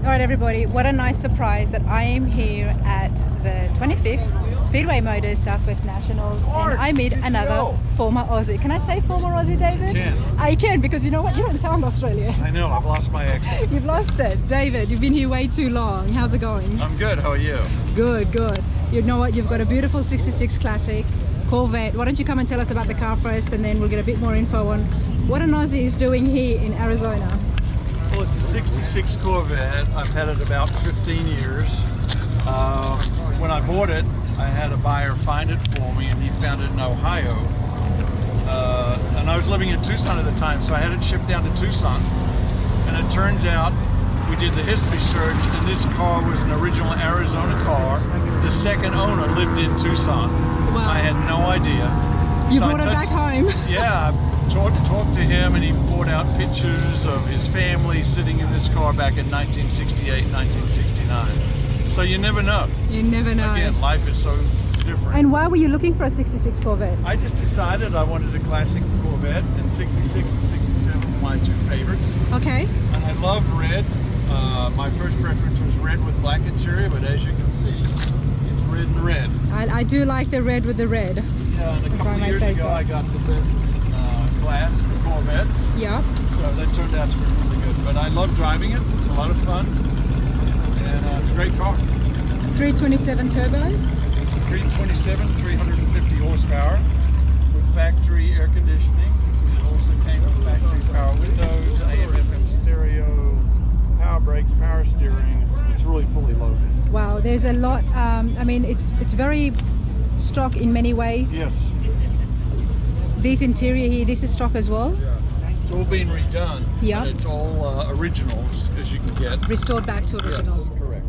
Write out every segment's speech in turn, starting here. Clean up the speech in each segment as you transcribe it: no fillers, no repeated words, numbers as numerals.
Alright everybody, what a nice surprise that I am here at the 25th Speedway Motors Southwest Nationals, and I meet another former Aussie. Can I say former Aussie, David? You can. I can, because you know what? You don't sound Australian. I know, I've lost my accent. You've lost it. David, you've been here way too long. How's it going? I'm good, how are you? Good, good. You know what? You've got a beautiful 66 Classic Corvette. Why don't you come and tell us about the car first, and then we'll get a bit more info on what an Aussie is doing here in Arizona. Well, it's a 66 Corvette. I've had it about 15 years. When I bought it, I had a buyer find it for me, and he found it in Ohio. And I was living in Tucson at the time, so I had it shipped down to Tucson. And it turns out, we did the history search, and this car was an original Arizona car. The second owner lived in Tucson. Wow. I had no idea. You brought it back home? Yeah, I talked to him, and he brought out pictures of his family sitting in this car back in 1968, 1969. So you never know. You never know. Again, life is so different. And why were you looking for a 66 Corvette? I just decided I wanted a classic Corvette, and 66 and 67 were my two favorites. Okay. And I loved red. My first preference was red with black interior, but as you can see, it's red and red. I do like the red with the red. Yeah, and a couple of years ago I got the best class for Corvettes. Yeah. So that turned out to be really good. But I love driving it. It's a lot of fun. And it's a great car. 327 turbo? 327, 350 horsepower with factory air conditioning. It also came with factory power windows, AM/FM stereo, power brakes, power steering. It's really fully loaded. Wow, there's a lot. I mean, it's very stock in many ways. Yes. This interior here, this is stock as well? Yeah. It's all been redone. Yeah. It's all originals, as you can get. Restored back to original. Yes, correct.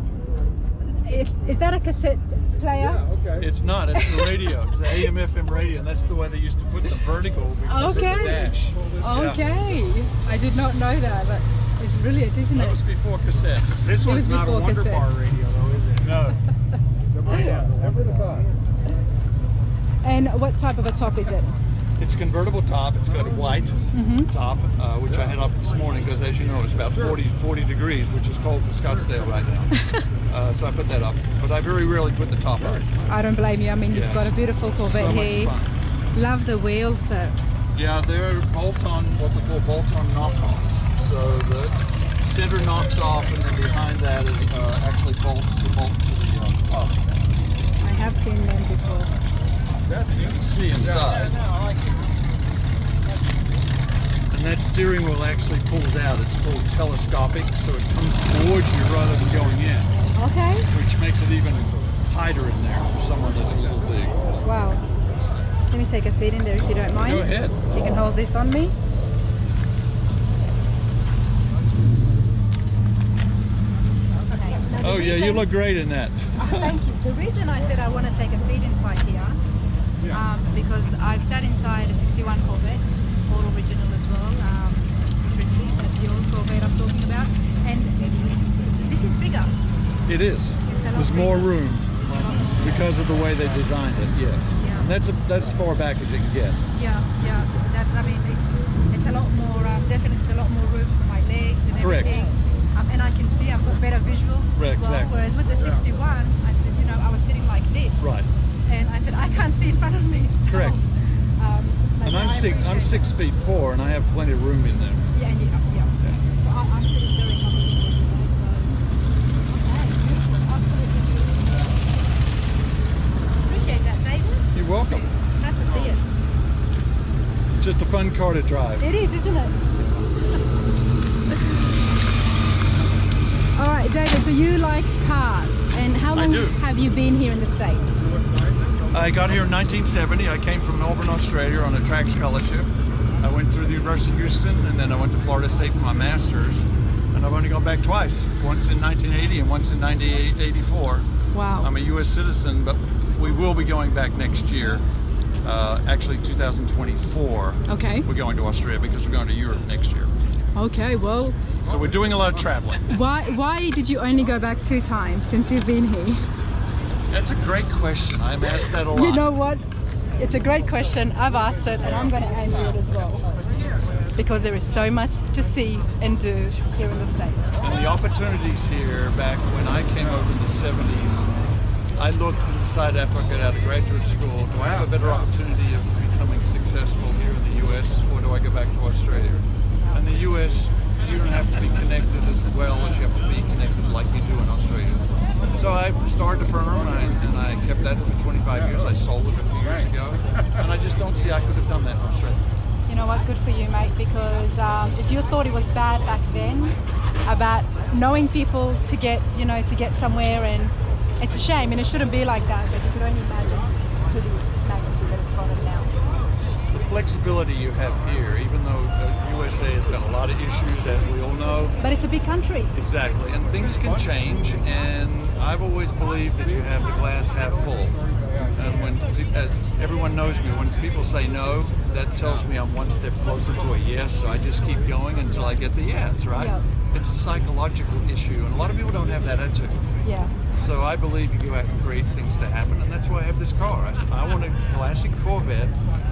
Is that a cassette player? Yeah, okay. It's not, it's the radio. It's the AM/FM radio, and that's the way they used to put the vertical because of the dash. Okay. Yeah. I did not know that, but it's brilliant, isn't it? That was before cassettes. This one's not a Wonder Bar radio though, is it? No. Never the thought. And what type of a top is it? It's convertible top. It's got a white top, which I had up this morning because, as you know, it's about 40 degrees, which is cold for Scottsdale right now. So I put that up. But I very rarely put the top on. I don't blame you. I mean, you've got a beautiful Corvette here. Love the wheels, sir. Yeah, they're bolt-on, what we call bolt-on knockoffs. So the center knocks off, and then behind that is actually bolts to bolt to the top. I have seen them before. You can see inside. And that steering wheel actually pulls out. It's called telescopic, so it comes towards you rather than going in. Okay. Which makes it even tighter in there for someone that's a little big. Wow. Let me take a seat in there if you don't mind. Go ahead. You can hold this on me. Okay. Oh yeah, you look great in that. Thank you. The reason I said I want to take a seat inside here, because I've sat inside a 61 Corvette, all original as well. Christy, that's your Corvette I'm talking about, and this is bigger. It is. There's more room because of the way they designed it. Yes. Yeah. And that's as far back as you can get. Yeah, yeah. That's. I mean, it's a lot more. Definitely, it's a lot more room for my legs and everything. And I can see I've got better visual as well. Exactly. Whereas with the 61, I said, you know, I was sitting like this. Right. And I said, I can't see in front of me. So, correct. And I'm 6'4", and I have plenty of room in there. Yeah. So I'm sitting very comfortable. Okay, beautiful. Absolutely beautiful. Appreciate that, David. You're welcome. Glad to see it. It's just a fun car to drive. It is, isn't it? All right, David, so you like cars, and how long have you been here in the States? I got here in 1970. I came from Melbourne, Australia on a track scholarship. I went through the University of Houston, and then I went to Florida State for my master's. And I've only gone back twice, once in 1980 and once in 84. Wow. I'm a U.S. citizen, but we will be going back next year. Actually 2024. Okay. We're going to Australia because we're going to Europe next year. Okay, well. So we're doing a lot of traveling. Why did you only go back 2 times since you've been here? That's a great question. I'm asked that a lot. You know what? It's a great question. I've asked it, and I'm going to answer it as well. because there is so much to see and do here in the States. And the opportunities here, back when I came over in the 70s, I looked and decided after I got out of graduate school, do I have a better opportunity of becoming successful here in the U.S. or do I go back to Australia? In the U.S., you don't have to be connected as well as you have to be connected like you do in Australia. So I started a firm and I kept that for 25 years. I sold it a few years ago, and I just don't see I could have done that in Australia. You know what, good for you, mate, because if you thought it was bad back then about knowing people to get, you know, to get somewhere, and it's a shame and it shouldn't be like that, but you could only imagine to the magnitude that it's gotten now. The flexibility you have here, even though the USA has got a lot of issues, as we all know. But it's a big country. Exactly, and things can change, and I've always believed that you have the glass half full. And when, as everyone knows me, when people say no, that tells me I'm one step closer to a yes, so I just keep going until I get the yes, right? Yeah. It's a psychological issue, and a lot of people don't have that attitude. Yeah. So I believe you go out and create things to happen, and that's why I have this car. I said, I want a classic Corvette,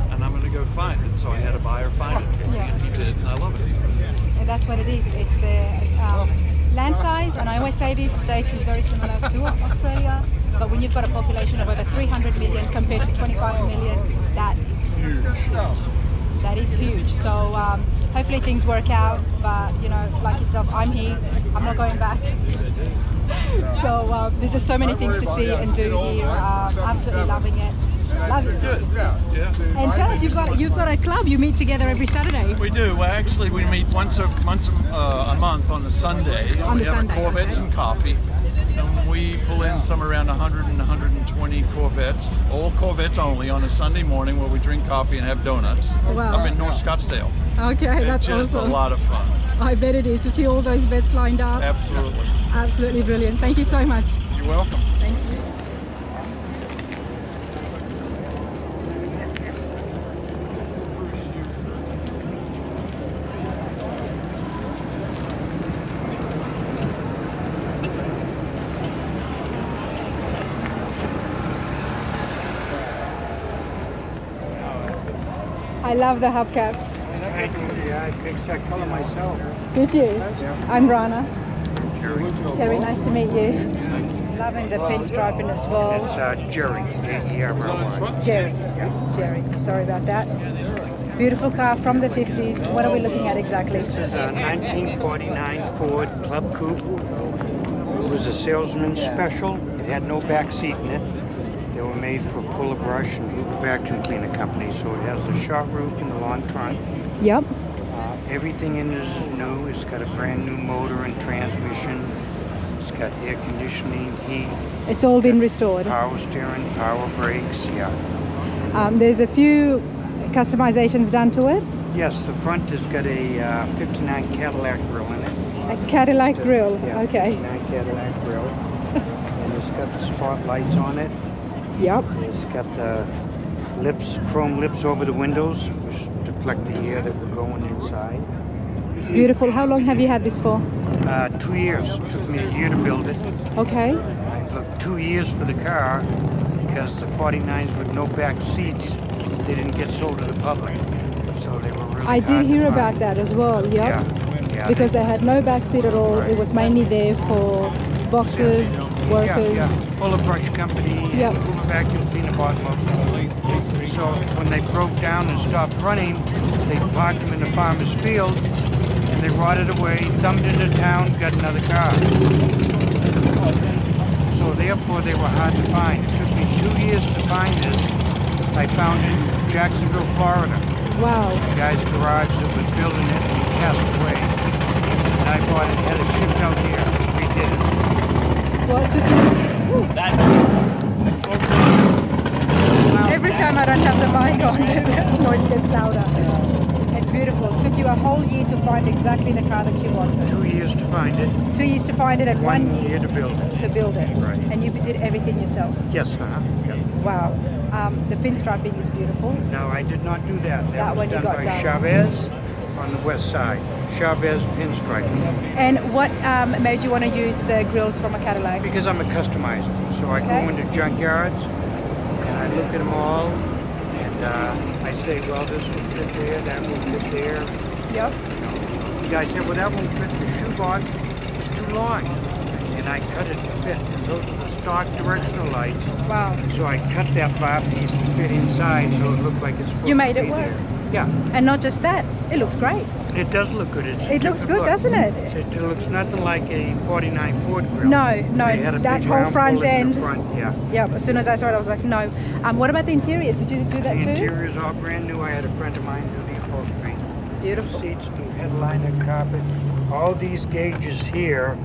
and I'm going to go find it. So I had a buyer find it for me, and he did, and I love it. And that's what it is. It's the land size, and I always say this, States is very similar to Australia, but when you've got a population of over 300 million compared to 25 million, that is huge. That is huge. So hopefully things work out, but you know, like yourself, I'm here, I'm not going back. So there's just so many things to see and do here. Absolutely loving it. Love it. Good. Yeah. And tell us, you've got a club. You meet together every Saturday. We do. Well, actually, we meet once a month on a Sunday. On the we have Sunday, a Corvettes okay. and coffee. And we pull in some around 100 and 120 Corvettes, all Corvettes only, on a Sunday morning where we drink coffee and have donuts Wow. up in North Scottsdale. Okay, that's It's just awesome. a lot of fun. I bet it is, to see all those bets lined up. Absolutely. Absolutely brilliant. Thank you so much. You're welcome. Thank you. I love the hubcaps. Yeah, I fixed that color myself. Did you? Yeah. I'm Rana. Jerry. Terry, nice to meet you. Loving the pinstriping as well. It's Jerry. J-E-R-R-Y. Jerry. Jerry. Sorry about that. Beautiful car from the 50s. What are we looking at exactly? This is a 1949 Ford Club Coupe. It was a salesman's special. It had no back seat in it. They were made for Fuller Brush and Hoover Vacuum Cleaner Company, so it has the short roof and the long trunk. Yep. Everything in it is new. It's got a brand new motor and transmission. It's got air conditioning, heat. It's all been restored. Power steering, power brakes, yeah. There's a few customizations done to it. Yes, the front has got a 59 Cadillac grill in it. A Cadillac grill. Yeah, Okay. 59 Cadillac grill. And it's got the spotlights on it. Yep. It's got the lips, chrome lips over the windows, which deflect the air that will go inside. Beautiful. How long have you had this for? 2 years. It took me a year to build it. Okay. I looked 2 years for the car because the 49s with no back seats, they didn't get sold to the public. So they were really I did hard to hear find. about that as well. Yep. Yeah. Because they had no back seat at all. It was mainly there for boxers, workers. Yeah. Fuller Brush Company, Yep. Hoover Vacuum Cleaner bought most of them. So when they broke down and stopped running, they parked them in the farmer's field and they rotted away, dumped into town, got another car. So therefore they were hard to find. It took me 2 years to find this. I found it in Jacksonville, Florida. Wow. The guy's garage that was building it, and he passed away. And I bought it, had it shipped out here, redid it. Well, it took you... Every time I don't have the mic on, the noise gets louder. It's beautiful. It took you a whole year to find exactly the car that you wanted. 2 years to find it. 2 years to find it and 1 year to build it. to build it. Right. And you did everything yourself. Yes, yeah. Wow. The pinstriping is beautiful. No, I did not do that. That was one you done got by done. Chavez on the west side. Chavez pinstriping. And what made you want to use the grills from a Cadillac? Because I'm a customizer. So I Okay. go into junkyards and I look at them all and I say, well, this will fit there, that will fit there. Yep. The guy said, well, that won't fit the shoebox. It's too long. And I cut it to fit. Those are the stock directional lights. Wow. So I cut that bar piece to fit inside so it looked like it's supposed You made to it be work. there. Yeah. And not just that, it looks great. It does look good. It looks good, doesn't it? It looks nothing like a 49 Ford grill. No, They had a that big whole round front bullet in end. the front, yeah. Yeah, as soon as I saw it, I was like, no. What about the interiors? Did you do that The too? interior's all brand new. I had a friend of mine do the upholstery. Beautiful. Seats, new headliner carpet. All these gauges here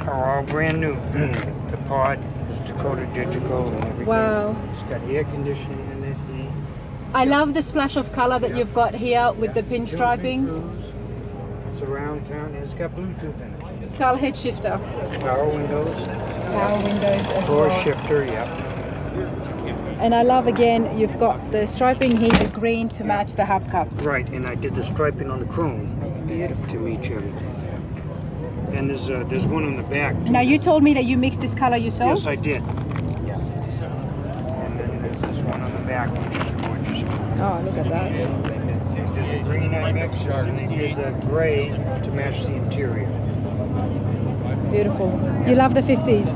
are all brand new. The pod is Dakota Digital and everything. Wow. It's got air conditioning in it. Heat. I love the splash of color that you've got here with the pinstriping. It's around town and it's got Bluetooth in it. Skull head shifter. Power windows. Power windows as Floor well. shifter, yeah. And I love again, you've got the striping here, the green to match the hubcaps. Right, and I did the striping on the chrome. Beautiful. To match everything. And there's one on the back. Too. Now you told me that you mixed this color yourself? Yes, I did. Yeah. And then there's this one on the back, which is gorgeous. Oh, look at that. They did the green I mixed, and they did the gray to match the interior. Beautiful. You love the 50s?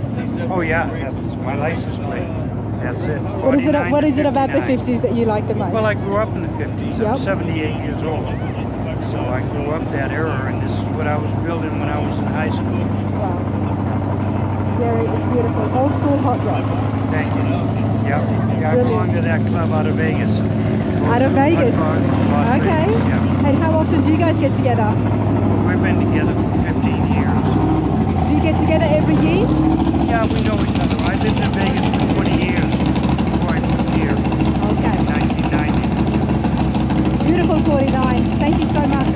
Oh yeah, that's my license plate. That's it. What is it about the 49. 50s that you like the most? Well, I grew up in the 50s. Yep. I'm 78 years old. So I grew up that era, and this is what I was building when I was in high school. Wow. Jerry, it's beautiful. Old school hot rods. Thank you. Yeah, I belong to that club out of Vegas. Out of Vegas? Hot rods, Las Okay. Vegas, yeah. And how often do you guys get together? We've been together for 15 years. Do you get together every year? Yeah, we know each other. I lived in Vegas for 20 years before I moved here Okay. in 1990. Beautiful 49. Thank you so much.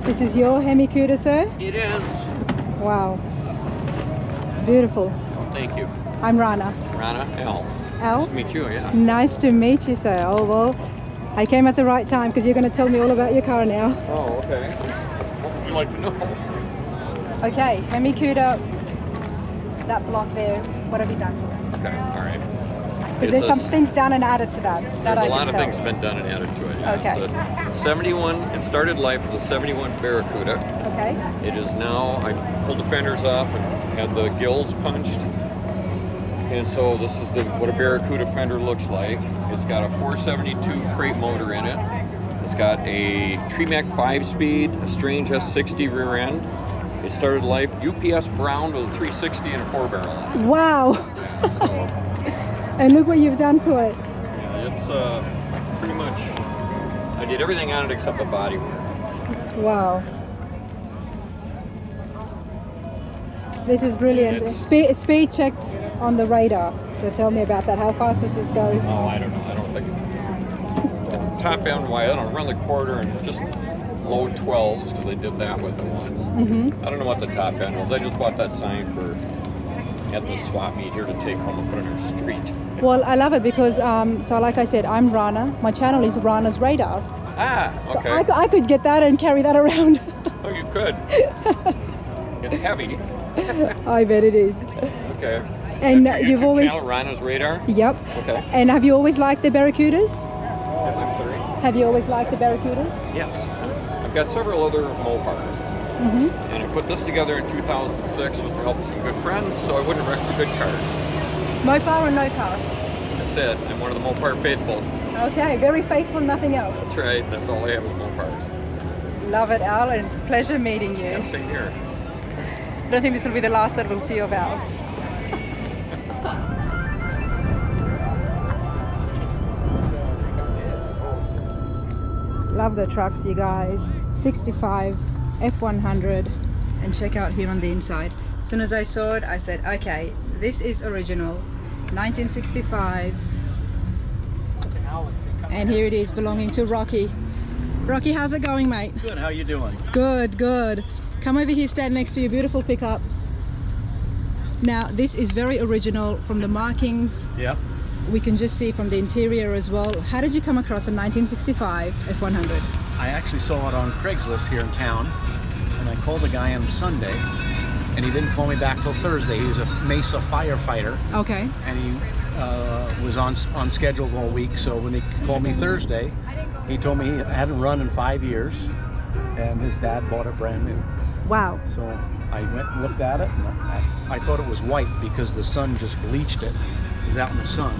This is your Hemi-Cuda, sir? It is. Wow. It's beautiful. Thank you. I'm Rana. Rana, L. Al? Nice to meet you, yeah. Nice to meet you, sir. Oh, well, I came at the right time because you're going to tell me all about your car now. Oh, okay. What would you like to know? Okay, Hemi-Cuda, that block there, what have you done to it? Okay, all right. Because there's some things done and added to that. There's I a can lot of tell. things been done and added to it. Yeah. Okay. It's a 71, it started life as a 71 Baracuda. Okay. It is now, I pulled the fenders off and had the gills punched. And so this is what a Baracuda fender looks like. It's got a 472 crate motor in it. It's got a Tremac 5-speed, a Strange S60 rear end. It started life UPS brown with a 360 and a 4-barrel. Wow. So, And look what you've done to it. yeah, it's pretty much, I did everything on it except the body work. Wow. This is brilliant. Speed checked on the radar. So tell me about that. How fast does this go? Oh, I don't know. I don't think. Top end wide, I don't run the quarter and just low 12s because they did that with it once. I don't know what the top end was. I just bought that sign at the swap meet here to take home and put it on our street. Well, I love it because, so like I said, I'm Rana. My channel is Rana's Radar. Ah, So okay. I could get that and carry that around. Oh, you could. It's heavy. I bet it is. Okay. And That's your you've YouTube always... channel, Rana's Radar? Yep. Okay. And have you always liked the Baracudas? I'm sorry. Have you always liked the Baracudas? Yes. I've got several other Mopars. And I put this together in 2006 with the help of some good friends, so I wouldn't wreck the good cars. Mopar or no car? That's it. I'm one of the Mopar faithful. Okay, very faithful, nothing else. That's right. That's all I have is Mopars. Love it, Al, and it's a pleasure meeting you. Yeah, same here. I don't think this will be the last that we'll see of Al. Love the trucks, you guys. 65 F100, and check out here on the inside. As soon as I saw it, I said, okay, this is original, 1965. And here it is, belonging to Rocky. Rocky, how's it going, mate? Good, how you doing? Good, good. Come over here, stand next to your beautiful pickup. Now this is very original from the markings. Yep. We can just see from the interior as well. How did you come across a 1965 F100? I actually saw it on Craigslist here in town, and I called the guy on Sunday, and he didn't call me back till Thursday. He was a Mesa firefighter. Okay. And he was on schedule all week, so when he called me Thursday, he told me he hadn't run in 5 years, and his dad bought it brand new. Wow. So I went and looked at it, and I thought it was white because the sun just bleached it. It was out in the sun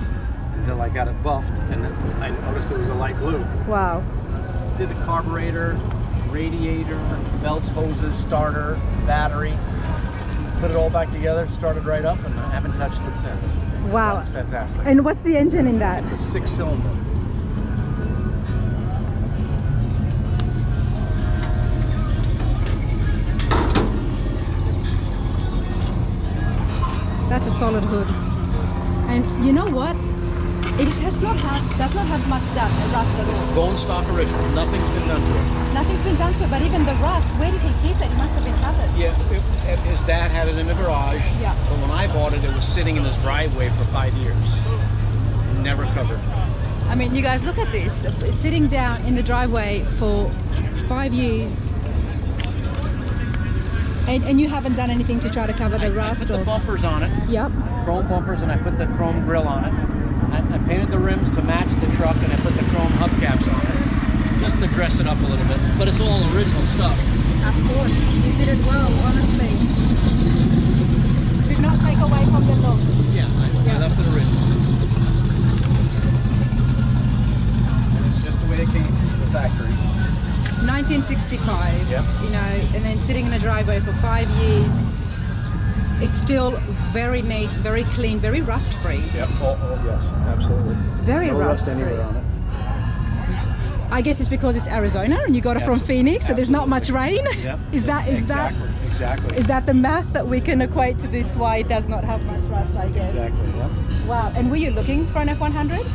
until I got it buffed, and then I noticed it was a light blue. Wow. Did the carburetor, radiator, belts, hoses, starter, battery, put it all back together, started right up, and I haven't touched it since. Wow. That's fantastic. And what's the engine in that? It's a 6-cylinder. That's a solid hood. And you know what? It does not have much rust at all. Bone stock original. Nothing's been done to it. Nothing's been done to it, but even the rust, where did he keep it? It must have been covered. Yeah, his dad had it in the garage. Yeah. But when I bought it, it was sitting in his driveway for 5 years. Never covered. I mean, you guys look at this. It's sitting down in the driveway for 5 years. And you haven't done anything to try to cover the rust? I put the bumpers on it. Yep. Chrome bumpers, and I put the chrome grill on it. I painted the rims to match the truck, and I put the chrome hubcaps on it, just to dress it up a little bit. But it's all original stuff. Of course, you did it well, honestly. Did not take away from the look. Yeah, I left it original. And it's just the way it came from the factory. 1965, Yep. you know, and then sitting in a driveway for 5 years. It's still very neat, very clean, very rust free. Yep. Oh yes, absolutely. Very no rust rust anywhere on it. I guess it's because it's Arizona and you got it from Phoenix, so there's not much rain. Yep. Is that Exactly. Is that the math that we can equate to this? Why it does not have much rust, I guess. Exactly. Yep. Wow. And were you looking for an F100?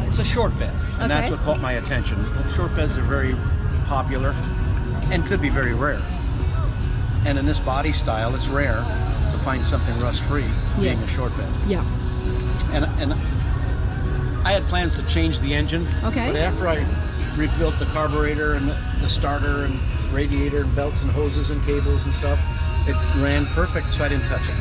It's a short bed, and that's what caught my attention. Short beds are very popular and could be very rare. And in this body style, it's rare to find something rust-free being a short bed. Yeah. And I had plans to change the engine. Okay. But after I rebuilt the carburetor and the starter and radiator and belts and hoses and cables and stuff, it ran perfect, so I didn't touch it.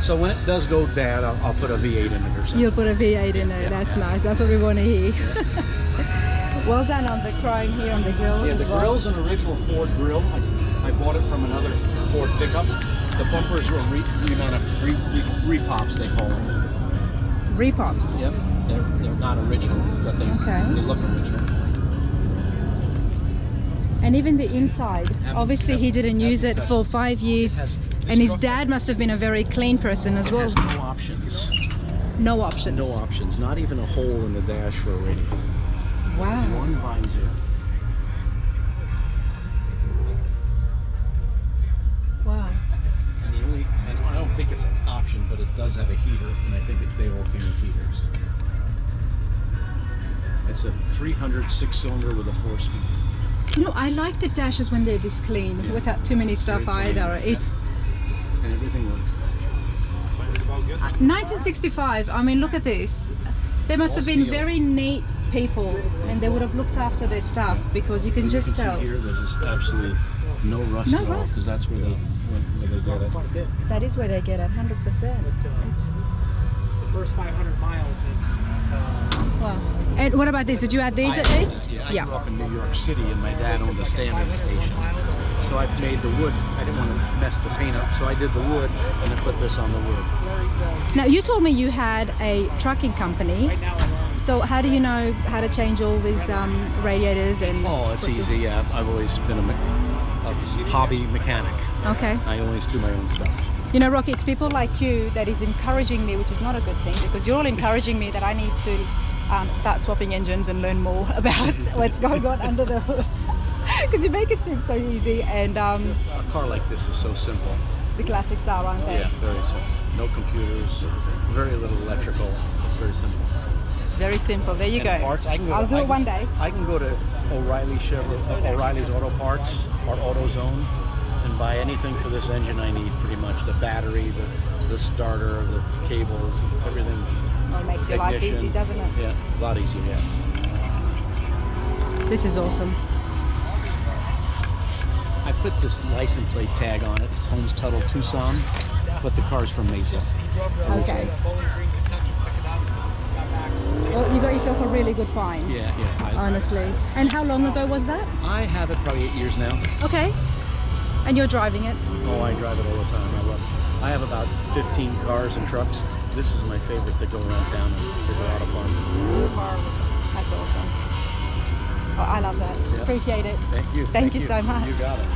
So when it does go bad, I'll put a V8 in it or something. You'll put a V8 in it. That's nice. That's what we want to hear. Yeah. Well done on the chrome here on the grills as well. Yeah, the grill's an original Ford grill. I bought it from another Ford pickup. The bumpers were repops, they call them. Repops? Yep. They're not original, but they look original. And even the inside, obviously he didn't use it for 5 years, and his dad must have been a very clean person as well. It has no options. No options? No options, not even a hole in the dash for a radio. Wow. One binds it. Wow. And I don't think it's an option, but it does have a heater, and I think they all came with heaters. It's a 306-cylinder with a 4-speed. You know, I like the dashes when they're this clean, without too many stuff either. It's and everything works. 1965. I mean, look at this. They must have been very neat people, and they would have looked after their stuff, because you can just tell. See here, there's just absolutely no rust at all, because that's where they get it. That is where they get it, 100%. It's... The first 500 miles. Wow. And what about this? Did you add these at least? Yeah, I grew up in New York City, and my dad owned a standing station. So I made the wood. I didn't want to mess the paint up, so I did the wood, and I put this on the wood. Now, you told me you had a trucking company. So how do you know how to change all these radiators and... Oh, it's easy. Yeah, I've always been a hobby mechanic. Okay. I always do my own stuff. You know, Rocky, it's people like you that is encouraging me, which is not a good thing, because you're all encouraging me that I need to start swapping engines and learn more about what's going on under the hood. Because you make it seem so easy, and a car like this is so simple. the classics are, aren't they? Yeah, very simple. No computers, very little electrical. It's very simple. Very simple. There you go. Parts, I'll do it one day. I can go to O'Reilly's Auto Parts or AutoZone and buy anything for this engine I need, pretty much. The battery, the the starter, the cables, everything. Oh, it makes your life easy, Ignition. doesn't it? Yeah, a lot easier, yeah. This is awesome. I put this license plate tag on it. It's Holmes Tuttle Tucson, but the car's from Mesa. Okay. Well, you got yourself a really good find. Yeah, yeah. Honestly. And how long ago was that? I have it probably 8 years now. Okay. And you're driving it? Oh, I drive it all the time. I love it. I have about 15 cars and trucks. This is my favorite to go around town, and it's a lot of fun. That's awesome. Oh, I love that. Yeah. Appreciate it. Thank you. Thank you so much. You got it.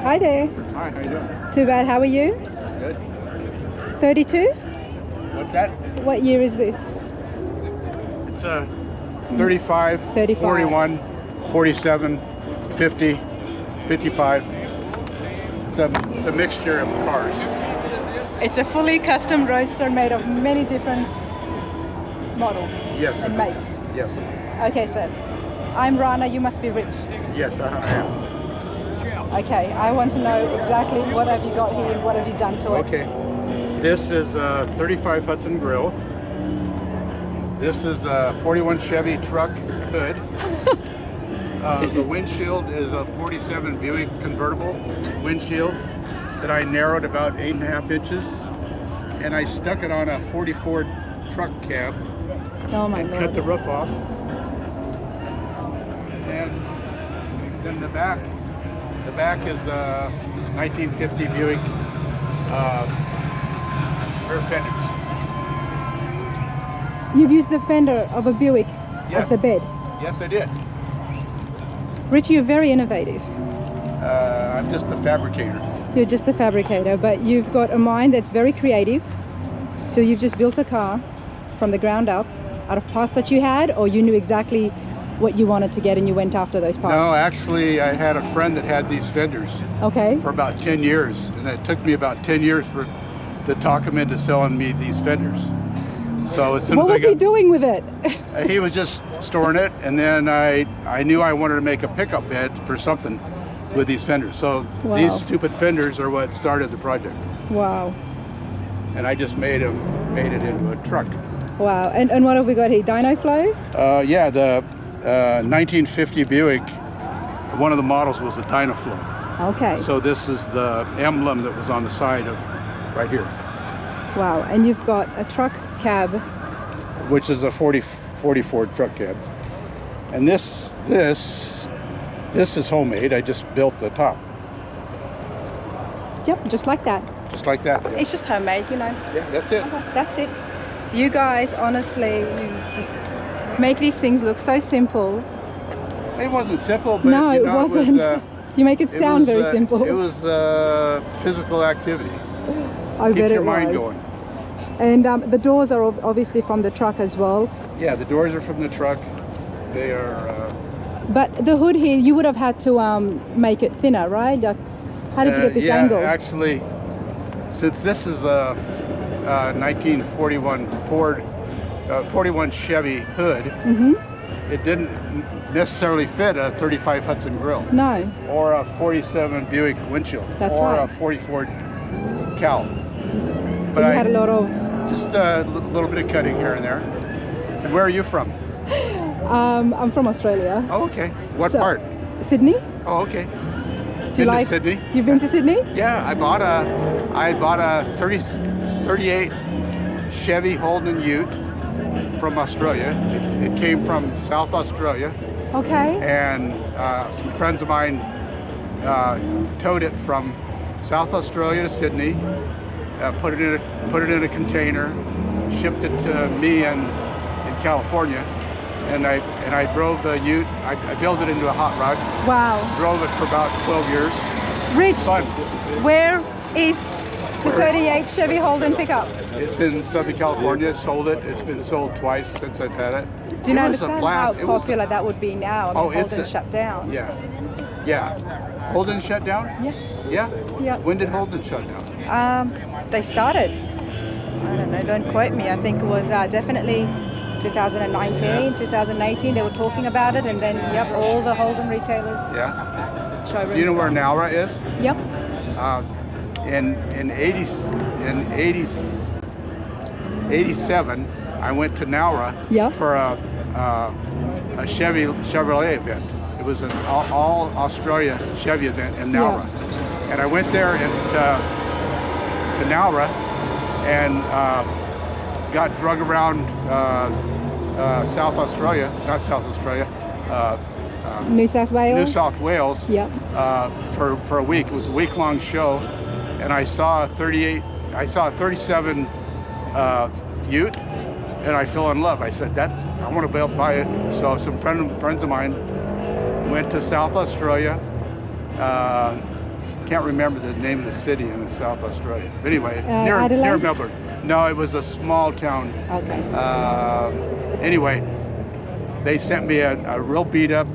Hi there. Hi, how you doing? Too bad. How are you? Good. 32? What's that? What year is this? It's a 35, 35. 41, 47, 50, 55. It's a mixture of cars. It's a fully custom roadster made of many different models Yes. and makes. Yes. Okay, sir. I'm Rana. You must be rich. Yes, I am. Okay, I want to know exactly what have you got here, what have you done to it. Okay. This is a 35 Hudson grill. This is a 41 Chevy truck hood. The windshield is a 47 Buick convertible windshield that I narrowed about 8.5 inches. And I stuck it on a 44 truck cab Oh my and lord. cut the roof off. And then the back is a 1950 Buick rear fenders. You've used the fender of a Buick Yes. as the bed. Yes, I did. Rich, you're very innovative. I'm just a fabricator. You're just a fabricator, but you've got a mind that's very creative. So you've just built a car from the ground up out of parts that you had, or you knew exactly what you wanted to get and you went after those parts? No, actually, I had a friend that had these fenders Okay. for about 10 years, and it took me about 10 years to talk him into selling me these fenders. So as soon What as was he doing with it? he was just storing it, and then I knew I wanted to make a pickup bed for something with these fenders. So Wow. these stupid fenders are what started the project, Wow. and I just made it into a truck. Wow. And what have we got here? Dyno Flow? Yeah, the 1950 Buick, one of the models was a Dynaflow. Okay. So this is the emblem that was on the side of right here, Wow. And you've got a truck cab. which is a 44 truck cab. And this is homemade. I just built the top, Yep, just like that. just like that. Yeah, It's just homemade, you know. yeah, that's it. That's it. You guys, honestly, you just make these things look so simple. It wasn't simple, but No, you it know, wasn't. You make it sound very simple. It was physical activity. I bet Keeps it your mind was. going. And the doors are obviously from the truck as well. Yeah, the doors are from the truck. They are. But the hood here, you would have had to make it thinner, right? Like, how did you get this yeah, angle? Actually, since this is a 1941 Ford, 41 Chevy hood, Mm-hmm. it didn't necessarily fit a 35 Hudson grill No. or a 47 Buick windshield That's or right. a 44 cowl. So you had a lot of... Just a little bit of cutting here and there. And where are you from? I'm from Australia. Oh, okay. What So- part? Sydney? Oh, okay. Do you Been like... to Sydney? You've been to Sydney? Yeah, I bought a 38 Chevy Holden Ute from Australia. It came from South Australia, Okay. and some friends of mine towed it from South Australia to Sydney, put it in a container, shipped it to me in California, and I drove the Ute. I built it into a hot rod. Wow. Drove it for about 12 years. Rich, Fun. where is The 38 Chevy Holden pickup. It's in Southern California. Sold it. It's been sold twice since I've had it. Do you It was a understand blast. how It was- popular that would be now? I mean, Oh, it's Holden a- shut down. Yeah. Yeah. Holden shut down? Yes. Yeah? Yeah. When did Holden shut down? They started. I don't know. Don't quote me. I think it was definitely 2019, 2018. They were talking about it, and then yep, all the Holden retailers Yeah. showrooms. Do you know where gone. Nowra is? Yep. In 87, I went to Nowra Yeah. for a Chevrolet event. It was an all Australia Chevy event in Nowra, and I went there to Nowra and got drug around South Australia, not South Australia, New South Wales. New South Wales. Yep. For a week. It was a week-long show, and I saw a 37 Ute, and I fell in love. I said, I want to be able to buy it. So some friends of mine went to South Australia. Can't remember the name of the city in South Australia. But anyway, near Adelaide? Melbourne. No, it was a small town. Okay. Anyway, they sent me a real beat up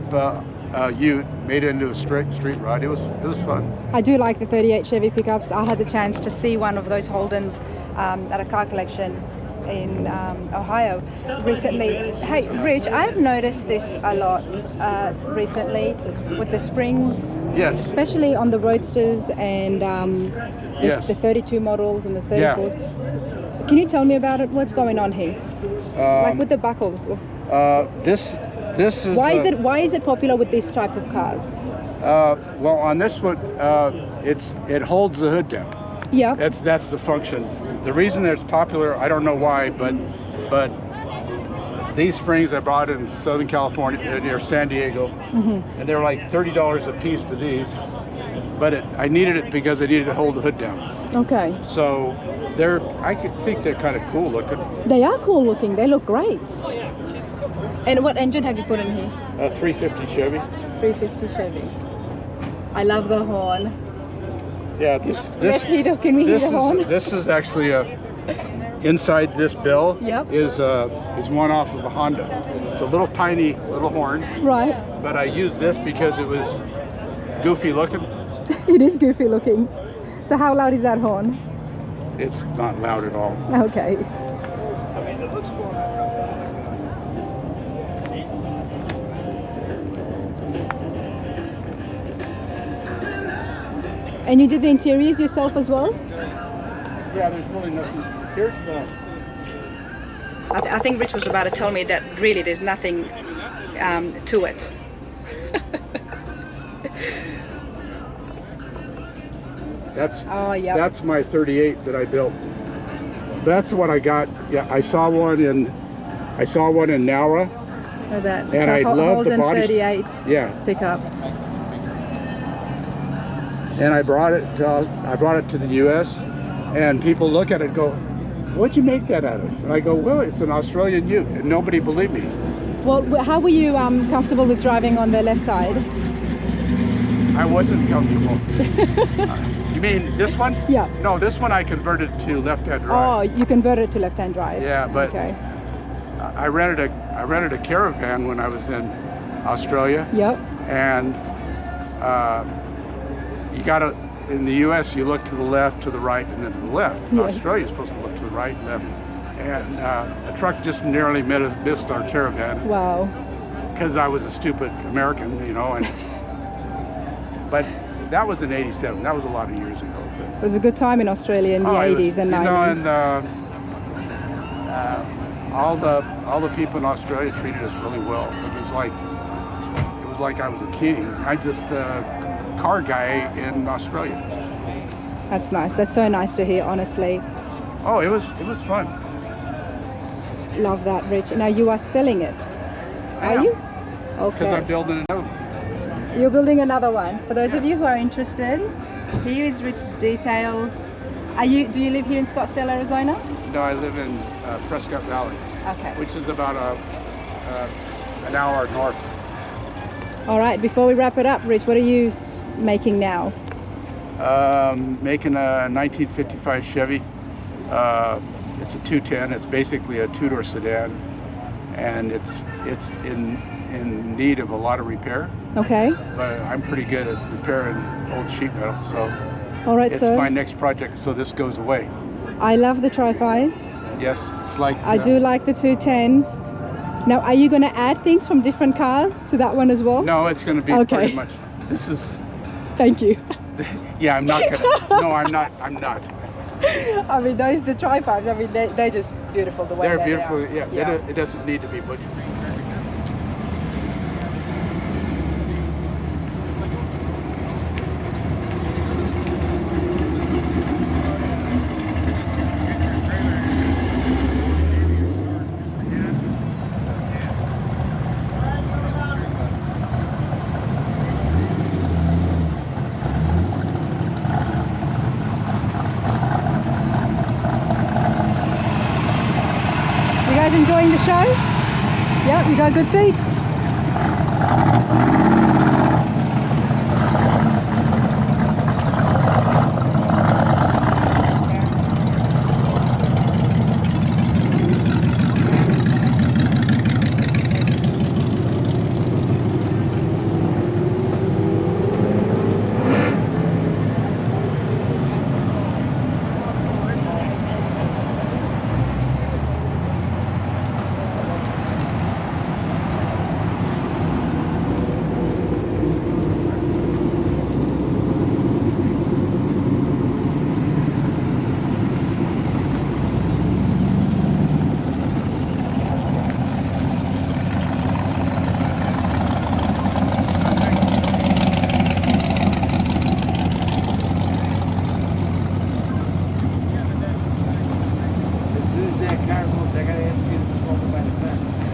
Ute, made it into a street ride. It was fun. I do like the 38 Chevy pickups. I had the chance to see one of those Holdens at a car collection in Ohio recently. Hey, Rich, I've noticed this a lot recently with the springs, Yes. especially on the Roadsters and Yes. the 32 models and the 34s. Can you tell me about it? What's going on here? Like with the buckles. This is. Why is it popular with this type of cars? Well, on this one, it holds the hood down. Yeah. That's the function. The reason that it's popular, I don't know why, but these springs I bought in Southern California near San Diego, and they're like $30 a piece for these. But I needed it because I needed to hold the hood down. Okay. So I think they're kind of cool looking. They are cool looking. They look great. And what engine have you put in here? 350 Chevy. 350 Chevy. I love the horn. Yeah, Let's hear the. Can we hear the horn? This is actually inside this bell. Yep. Is one off of a Honda. It's a little tiny little horn, Right. but I used this because it was goofy looking. It is goofy looking. So how loud is that horn? It's not loud at all. Okay. And you did the interiors yourself as well? Yeah, there's really nothing. Here's the. I think Rich was about to tell me that really there's nothing to it. That's my 38 that I built. That's what I got. Yeah, I saw one in Nowra. Oh, that. And I love the Holden body. 38 pickup. And I brought it to the U.S. and people look at it and go, "What'd you make that out of?" And I go, "Well, it's an Australian Ute," and nobody believed me. Well, how were you comfortable with driving on the left side? I wasn't comfortable. You mean this one? Yeah. No, this one I converted to left-hand Oh, drive. you converted to left-hand drive. Yeah, but Okay. I rented a caravan when I was in Australia, Yep. and you gotta, in the U.S. you look to the left, to the right, and then to the left. In Yeah. Australia you're supposed to look to the right, left, and a truck just narrowly missed our caravan Wow. because I was a stupid American, you know. And but that was in '87. That was a lot of years ago. But, It was a good time in Australia in the 80s and 90s. You know, and all the people in Australia treated us really well. It was like I was a king. I'm just a car guy in Australia. That's nice. That's so nice to hear, honestly. Oh, it was fun. Love that, Rich. Now you are selling it. Are you? Because Okay. I'm building another one. You're building another one. For those of you who are interested, here is Rich's details. Do you live here in Scottsdale, Arizona? No, I live in Prescott Valley, Okay. which is about an hour north. All right, before we wrap it up, Rich, what are you making now? Making a 1955 Chevy. It's a 210. It's basically a two-door sedan, and it's in need of a lot of repair. Okay. But I'm pretty good at repairing old sheet metal, so All right, it's sir. my next project. So this goes away. I love the Tri-5s. Yes, it's like I do like the 210s. Now, are you going to add things from different cars to that one as well? No, it's going to be Okay. pretty much. This is. Thank you. Yeah, I'm not gonna. No, I'm not. I'm not. I mean, the Tri-5s, I mean, they're just beautiful the way They're they beautiful. are. Yeah, it doesn't need to be butchered. You guys enjoying the show? Yeah, you got good seats? As soon as that car moves, I gotta ask you to come over by the fence.